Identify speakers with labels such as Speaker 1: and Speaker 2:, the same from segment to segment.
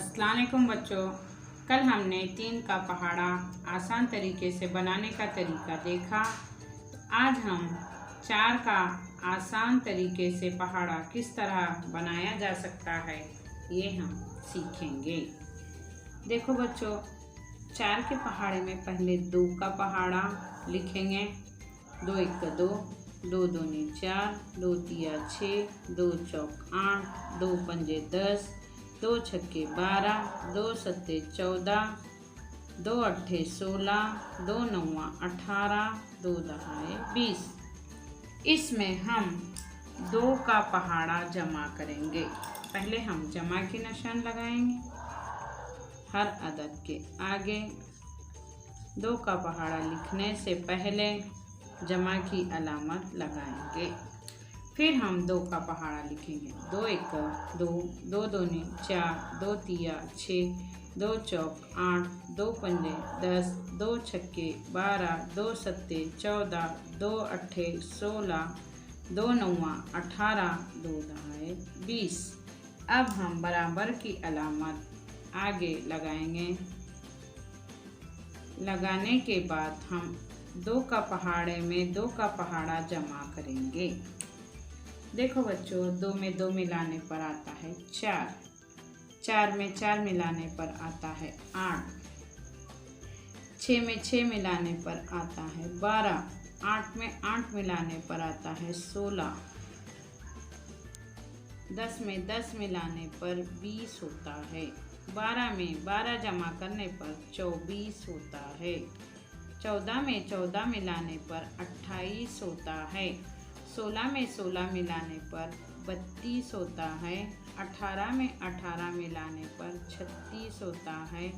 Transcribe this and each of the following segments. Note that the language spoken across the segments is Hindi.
Speaker 1: अस्सलाम वालेकुम बच्चों। कल हमने 3 का पहाड़ा आसान तरीके से बनाने का तरीका देखा। आज हम 4 का आसान तरीके से पहाड़ा किस तरह बनाया जा सकता है ये हम सीखेंगे। देखो बच्चों, 4 के पहाड़े में पहले 2 का पहाड़ा लिखेंगे। 2 1 2, 2 2 4, 2 3 6, 2 चौक 8, 2 पंजे 10, 2 छक्के 12, 2 सत्ते 14, 2 अट्ठे 16, 2 नौवा 18, 2 दहाए 20। इसमें हम 2 का पहाड़ा जमा करेंगे। पहले हम जमा के निशान लगाएंगे हर अदद के आगे। 2 का पहाड़ा लिखने से पहले जमा की अलामत लगाएंगे। फिर हम 2 का पहाड़ा लिखेंगे। 2 1 2, 2 2 4, 2 3 6, 2 चौक 8, 2 पंजे 10, 2 छक्के 12, 2 सत्ते 14, 2 अट्ठे 16, 2 नौवा 18, 2 दहाए 20। अब हम बराबर की अलामत आगे लगाएंगे। लगाने के बाद हम 2 का पहाड़े में 2 का पहाड़ा जमा करेंगे। देखो बच्चों, 2 में 2 मिलाने पर आता है 4, 4 में 4 मिलाने पर आता है 8, 6 में 6 मिलाने पर आता है 12, 8 में 8 मिलाने पर आता है 16, 10 में 10 मिलाने पर 20 होता है, 12 में 12 जमा करने पर 24 होता है, 14 में 14 मिलाने पर 28 होता है, 16 में 16 मिलाने पर 32 होता है, 18 में 18 मिलाने पर 36 होता है,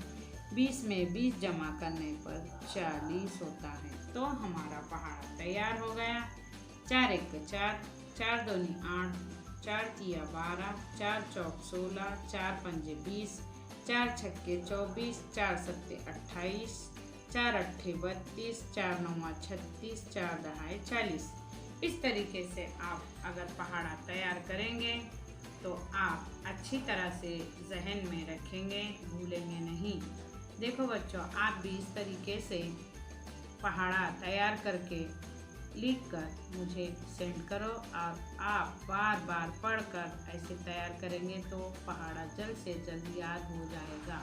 Speaker 1: 20 में 20 जमा करने पर 40 होता है। तो हमारा पहाड़ा तैयार हो गया। 4 1 4, 4 2 8, 4 3 12, 4 चौक 16, 4 पंजे 20, 4 छक्के 24, 4 सत्ते 28, 4 अट्ठे 32, 4 नौवा 36, 4 दहाए 40। इस तरीके से आप अगर पहाड़ा तैयार करेंगे तो आप अच्छी तरह से जहन में रखेंगे, भूलेंगे नहीं। देखो बच्चों, आप भी इस तरीके से पहाड़ा तैयार करके लिखकर मुझे सेंड करो और आप बार बार पढ़कर ऐसे तैयार करेंगे तो पहाड़ा जल्द से जल्द याद हो जाएगा।